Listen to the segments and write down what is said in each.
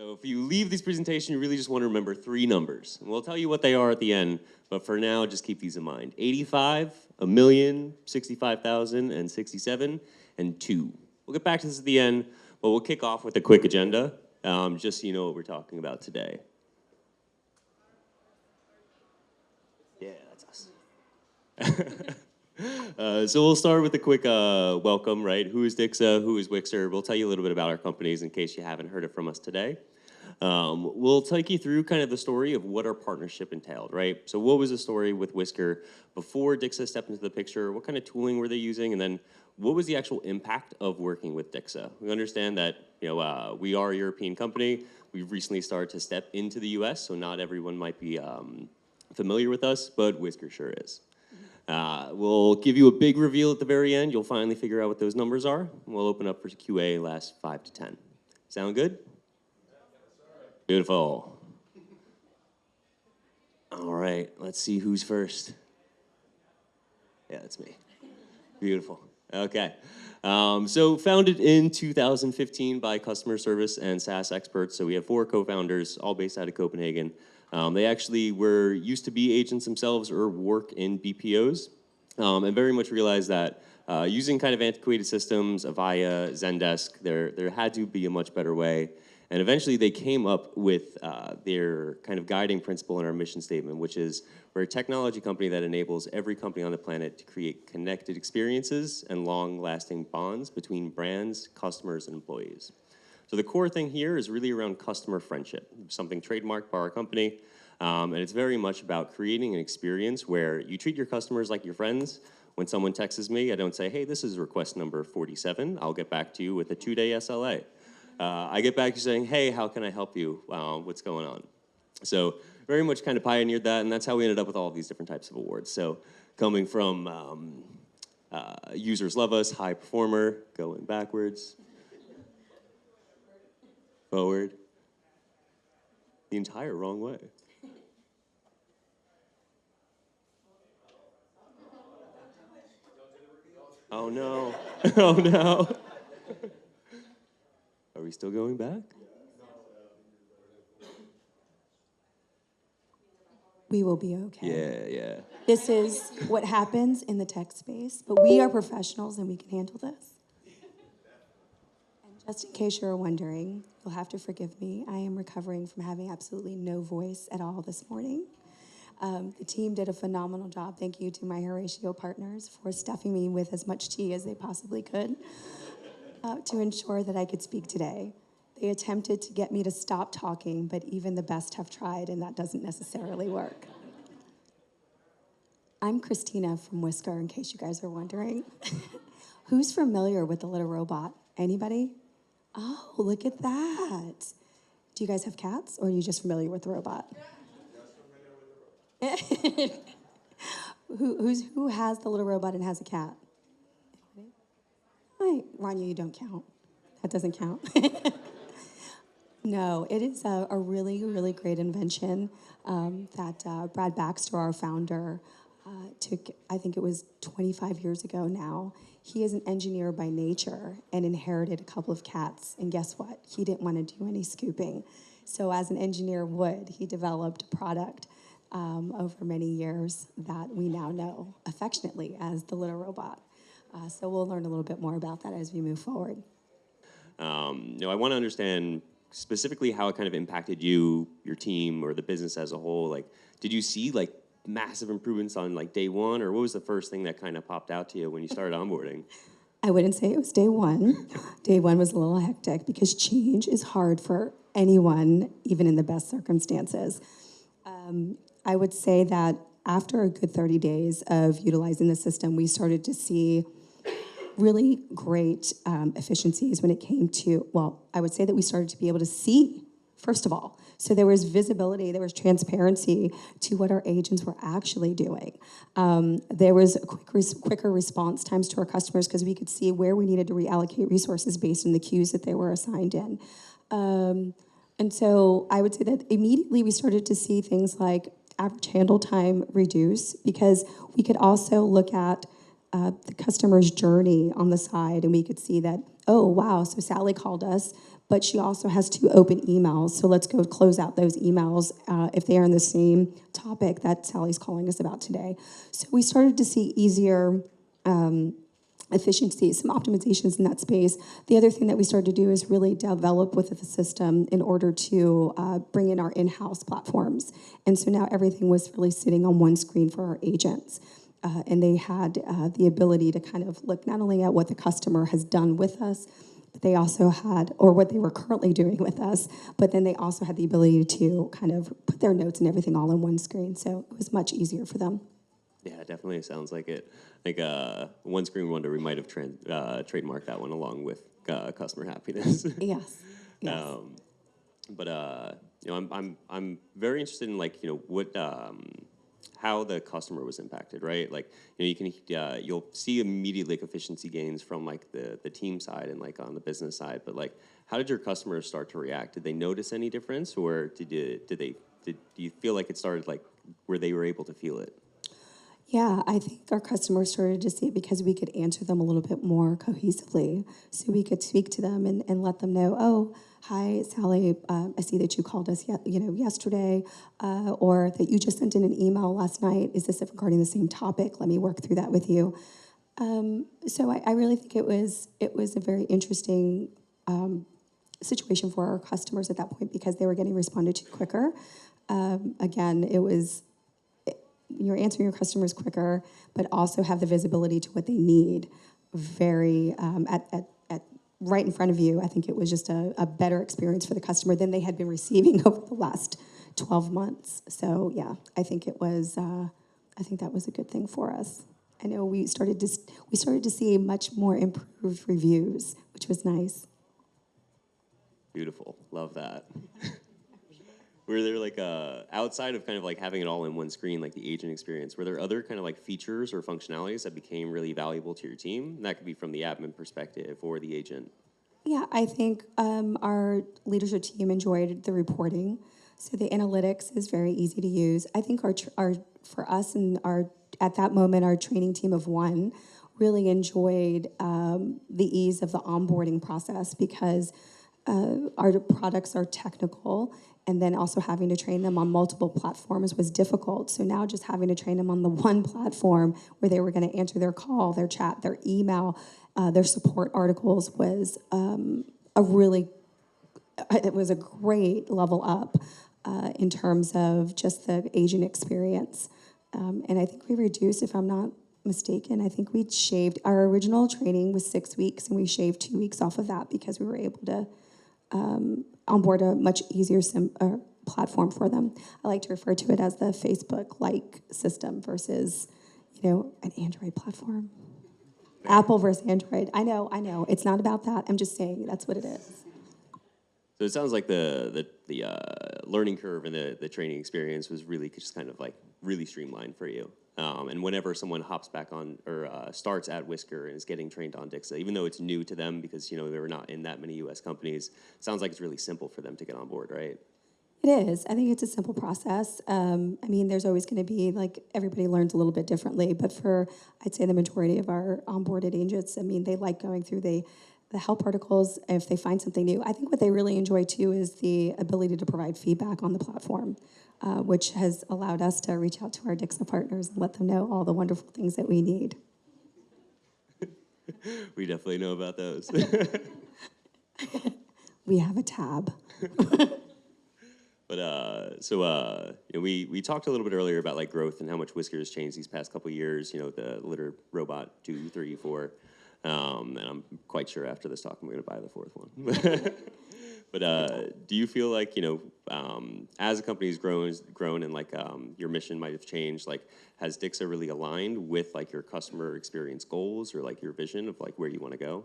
So if you leave this presentation, you really just want to remember 3 numbers. And we'll tell you what they are at the end, but for now, just keep these in mind. 85, 1,000,000, 65,000, and 67, and 2. We'll get back to this at the end, but we'll kick off with a quick agenda, just so you know what we're talking about today. Yeah, that's us. So we'll start with a quick welcome, right? Who is Dixa? Who is Whisker? We'll tell you a little bit about our companies in case you haven't heard it from us today. We'll take you through kind of the story of what our partnership entailed, right? So what was the story with Whisker before Dixa stepped into the picture? What kind of tooling were they using? And then what was the actual impact of working with Dixa? We understand that we are a European company. We've recently started to step into the US, so not everyone might be familiar with us, but Whisker sure is. We'll give you a big reveal at the very end. You'll finally figure out what those numbers are. We'll open up for QA last 5 to 10. Sound good? Beautiful. All right, let's see who's first. Yeah, that's me. Beautiful. Okay. So founded in 2015 by customer service and SaaS experts. So we have 4 co-founders, all based out of Copenhagen. They actually used to be agents themselves or work in BPOs, and very much realized that using kind of antiquated systems, Avaya, Zendesk, there had to be a much better way. And eventually they came up with their kind of guiding principle in our mission statement, which is we're a technology company that enables every company on the planet to create connected experiences and long-lasting bonds between brands, customers, and employees. So the core thing here is really around customer friendship, something trademarked by our company. And it's very much about creating an experience where you treat your customers like your friends. When someone texts me, I don't say, hey, this is request number 47. I'll get back to you with a 2-day SLA. I get back to saying, hey, how can I help you? What's going on? So very much kind of pioneered that, and that's how we ended up with all of these different types of awards. So coming from users love us, high performer, going backwards, forward, the entire wrong way. Oh no, oh no. Are we still going back? We will be okay. Yeah. This is what happens in the tech space, but we are professionals and we can handle this. And just in case you're wondering, you'll have to forgive me. I am recovering from having absolutely no voice at all this morning. The team did a phenomenal job. Thank you to my Horatio partners for stuffing me with as much tea as they possibly could to ensure that I could speak today. They attempted to get me to stop talking, but even the best have tried, and that doesn't necessarily work. I'm Christina from Whisker, in case you guys are wondering. Who's familiar with the little robot? Anybody? Oh, look at that. Do you guys have cats, or are you just familiar with the robot? Who has the little robot and has a cat? Right, Rania, you don't count. That doesn't count. No, it is a really, really great invention that Brad Baxter, our founder, took, I think it was 25 years ago now. He is an engineer by nature and inherited a couple of cats. And guess what? He didn't want to do any scooping. So as an engineer would, he developed a product over many years that we now know affectionately as the little robot. So we'll learn a little bit more about that as we move forward. I want to understand specifically how it kind of impacted you, your team, or the business as a whole. Like, did you see like massive improvements on like day one, or what was the first thing that kind of popped out to you when you started onboarding? I wouldn't say it was day one. Day one was a little hectic because change is hard for anyone, even in the best circumstances. I would say that after a good 30 days of utilizing the system, we started to see really great efficiencies when it came to, well, I would say that we started to be able to see, first of all. So there was visibility, there was transparency to what our agents were actually doing. There was quicker response times to our customers because we could see where we needed to reallocate resources based on the queues that they were assigned in. And so I would say that immediately we started to see things like average handle time reduce because we could also look at the customer's journey on the side, and we could see that, oh, wow, so Sally called us, but she also has 2 open emails. So let's go close out those emails if they are in the same topic that Sally's calling us about today. So we started to see easier efficiencies, some optimizations in that space. The other thing that we started to do is really develop with the system in order to bring in our in-house platforms. And so now everything was really sitting on one screen for our agents. And they had the ability to kind of look not only at what the customer has done with us, but they also had, or what they were currently doing with us, but then they also had the ability to kind of put their notes and everything all in one screen. So it was much easier for them. Yeah, definitely sounds like it. I think One Screen Wonder, we might have trademarked that one along with customer happiness. Yes. Yes. I'm very interested in what how the customer was impacted, right? Like you can you'll see immediate efficiency gains from the team side and on the business side, but how did your customers start to react? Did they notice any difference, or do you feel like it started where they were able to feel it? Yeah, I think our customers started to see it because we could answer them a little bit more cohesively. So we could speak to them and let them know, oh, hi, Sally, I see that you called us yesterday, or that you just sent in an email last night. Is this regarding the same topic? Let me work through that with you. So I really think it was a very interesting situation for our customers at that point because they were getting responded to quicker. Again, you're answering your customers quicker, but also have the visibility to what they need very at right in front of you. I think it was just a better experience for the customer than they had been receiving over the last 12 months. So yeah, I think that was a good thing for us. I know we started to see much more improved reviews, which was nice. Beautiful, love that. Were there outside of kind of having it all in one screen, the agent experience, were there other kind of features or functionalities that became really valuable to your team? And that could be from the admin perspective or the agent. Yeah, I think our leadership team enjoyed the reporting. So the analytics is very easy to use. I think for us and at that moment, our training team of 1 really enjoyed the ease of the onboarding process because our products are technical, and then also having to train them on multiple platforms was difficult. So now just having to train them on the one platform where they were going to answer their call, their chat, their email, their support articles was it was a great level up in terms of just the agent experience. And I think we reduced, if I'm not mistaken, I think we shaved, our original training was 6 weeks, and we shaved 2 weeks off of that because we were able to onboard a much easier platform for them. I like to refer to it as the Facebook-like system versus, an Android platform. Apple versus Android. I know. It's not about that. I'm just saying that's what it is. So it sounds like the learning curve and the training experience was really just kind of really streamlined for you. And whenever someone hops back on or starts at Whisker and is getting trained on Dixa, even though it's new to them because they were not in that many U.S. companies, it sounds like it's really simple for them to get on board, right? It is. I think it's a simple process. There's always going to be everybody learns a little bit differently, but I'd say the majority of our onboarded agents, they like going through the help articles if they find something new. I think what they really enjoy too is the ability to provide feedback on the platform, which has allowed us to reach out to our Dixa partners and let them know all the wonderful things that we need. We definitely know about those. We have a tab. But we talked a little bit earlier about growth and how much Whisker has changed these past couple of years. The litter robot 2, 3, 4. And I'm quite sure after this talk I'm going to buy the 4th one. But do you feel like, as a company's grown and your mission might have changed, has Dixa really aligned with your customer experience goals or your vision of where you want to go?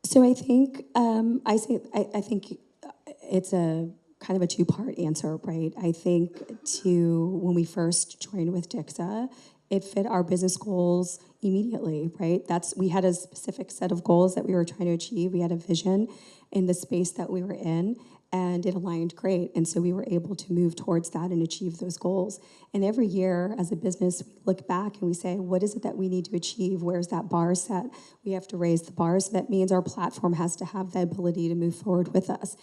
So I think I think it's a kind of a 2-part answer, right? I think when we first joined with Dixa, it fit our business goals immediately, right? We had a specific set of goals that we were trying to achieve. We had a vision in the space that we were in, and it aligned great. And so we were able to move towards that and achieve those goals. And every year as a business, we look back and we say, what is it that we need to achieve? Where's that bar set? We have to raise the bar. So that means our platform has to have the ability to move forward with us.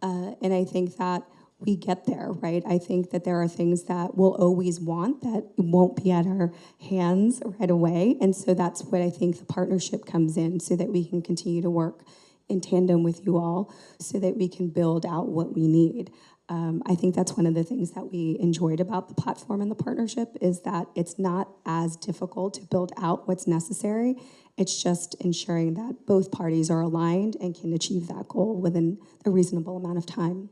And I think that we get there, right? I think that there are things that we'll always want that won't be at our hands right away. And so that's what I think the partnership comes in, so that we can continue to work in tandem with you all so that we can build out what we need. I think that's one of the things that we enjoyed about the platform and the partnership, is that it's not as difficult to build out what's necessary. It's just ensuring that both parties are aligned and can achieve that goal within a reasonable amount of time.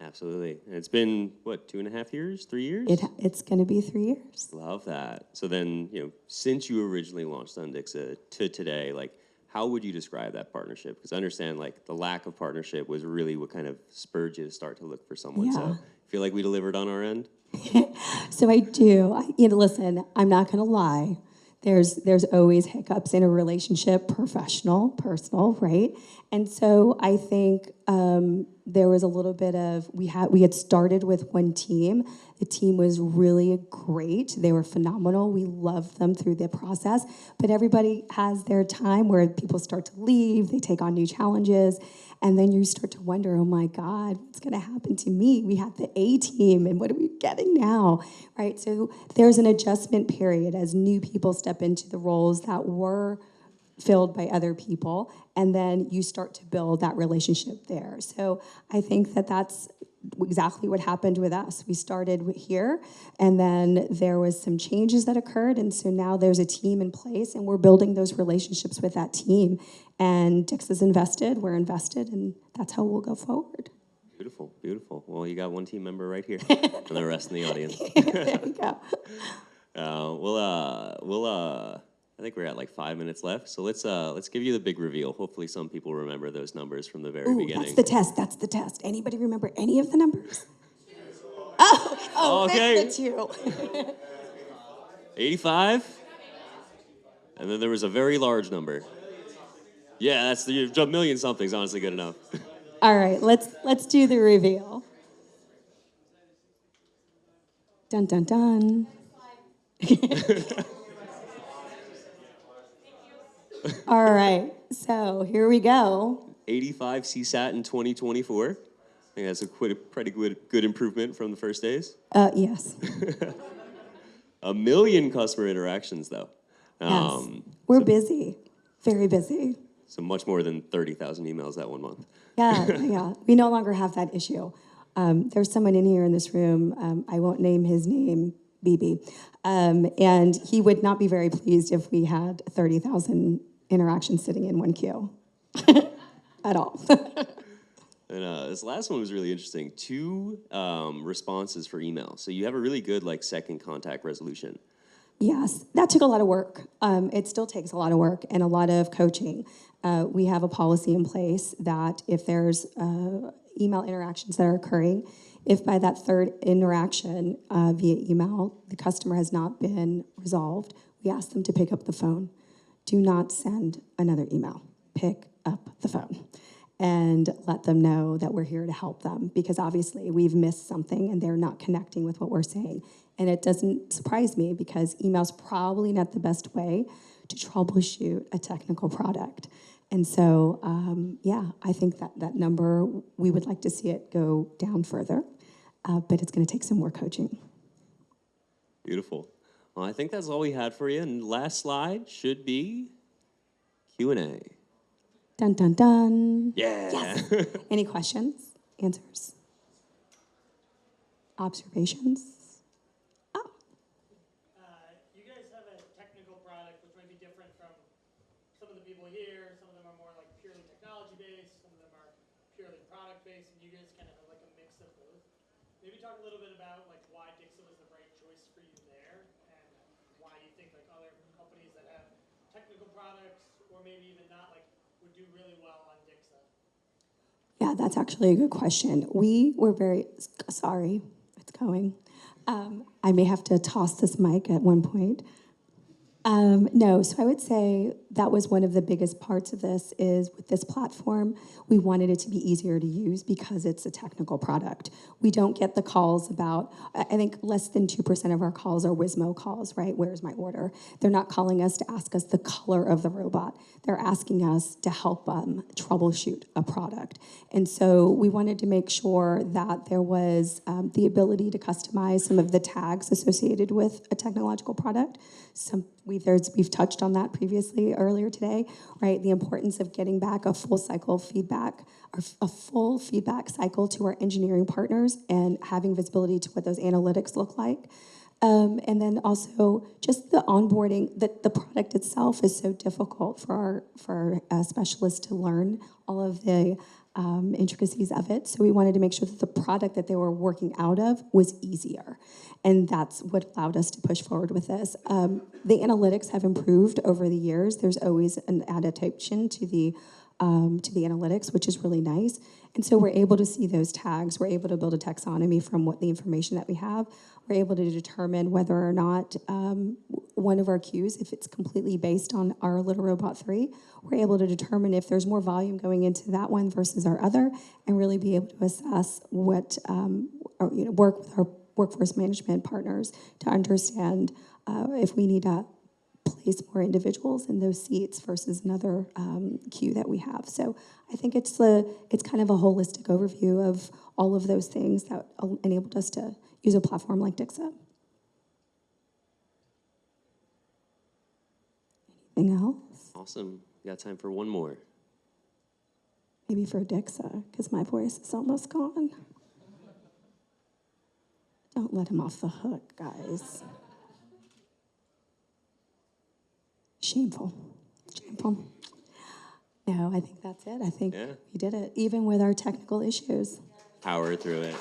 Absolutely. And it's been, what, 2.5 years, 3 years? It's going to be 3 years. Love that. So then, since you originally launched on Dixa to today, like, how would you describe that partnership? Because I understand, like, the lack of partnership was really what kind of spurred you to start to look for someone. Yeah. So feel like we delivered on our end? So I do. Listen, I'm not going to lie. There's always hiccups in a relationship, professional, personal, right? And so I think there was a little bit of, we had started with one team. The team was really great. They were phenomenal. We loved them through the process. But everybody has their time where people start to leave, they take on new challenges, and then you start to wonder, oh my God, what's going to happen to me? We had the A team, and what are we getting now, right? So there's an adjustment period as new people step into the roles that were filled by other people, and then you start to build that relationship there. So I think that that's exactly what happened with us. We started here, and then there was some changes that occurred, and so now there's a team in place, and we're building those relationships with that team. And Dixa's invested, we're invested, and that's how we'll go forward. Beautiful, beautiful. Well, you got one team member right here, and the rest in the audience. There you go. I think we're at like 5 minutes left, so let's give you the big reveal. Hopefully some people remember those numbers from the very beginning. That's the test, that's the test. Anybody remember any of the numbers? Oh, okay. missed the two. 85? And then there was a very large number. Yeah, that's a million something's honestly good enough. All right, let's do the reveal. Dun, dun, dun. All right, so here we go. 85 CSAT in 2024. I think that's a pretty good improvement from the first days. Yes. 1 million customer interactions, though. Yes. We're busy, very busy. So much more than 30,000 emails that 1 month. Yeah. We no longer have that issue. There's someone in here in this room, I won't name his name, BB, and he would not be very pleased if we had 30,000 interactions sitting in one queue at all. And this last one was really interesting. 2 responses for email. So you have a really good second contact resolution. Yes, that took a lot of work. It still takes a lot of work and a lot of coaching. We have a policy in place that if there's email interactions that are occurring, if by that third interaction via email, the customer has not been resolved, we ask them to pick up the phone. Do not send another email. Pick up the phone and let them know that we're here to help them, because obviously we've missed something and they're not connecting with what we're saying. And it doesn't surprise me, because email's probably not the best way to troubleshoot a technical product. And so, I think that number, we would like to see it go down further, but it's going to take some more coaching. Beautiful. Well, I think that's all we had for you. And last slide should be Q&A. Dun, dun, dun. Yeah. Yes. Any questions, answers, observations? You guys have a technical product which might be different from some of the people here. Some of them are more purely technology-based. Some of them are purely product-based. And you guys kind of have a mix of both. Maybe talk a little bit about why Dixa was the right choice for you there, and why you think other companies that have technical products, or maybe even not, would do really well on Dixa. Yeah, that's actually a good question. We were very, sorry, it's going. I may have to toss this mic at one point. No, so I would say that was one of the biggest parts of this is with this platform, we wanted it to be easier to use because it's a technical product. We don't get the calls about, I think less than 2% of our calls are Wizmo calls, right? Where's my order? They're not calling us to ask us the color of the robot. They're asking us to help troubleshoot a product. And so we wanted to make sure that there was the ability to customize some of the tags associated with a technological product. We've touched on that previously earlier today, right? The importance of getting back a full cycle feedback, or a full feedback cycle to our engineering partners and having visibility to what those analytics look like. And then also just the onboarding, the product itself is so difficult for our specialists to learn all of the intricacies of it. So we wanted to make sure that the product that they were working out of was easier. And that's what allowed us to push forward with this. The analytics have improved over the years. There's always an adaptation to the analytics, which is really nice. And so we're able to see those tags. We're able to build a taxonomy from what the information that we have. We're able to determine whether or not one of our queues, if it's completely based on our Little Robot 3, we're able to determine if there's more volume going into that one versus our other, and really be able to assess what, or, work with our workforce management partners to understand if we need to place more individuals in those seats versus another queue that we have. So I think it's kind of a holistic overview of all of those things that enabled us to use a platform like Dixa. Anything else? Awesome. We got time for one more. Maybe for Dixa, because my voice is almost gone. Don't let him off the hook, guys. Shameful. Shameful. No, I think that's it. I think we did it, even with our technical issues. Power through it.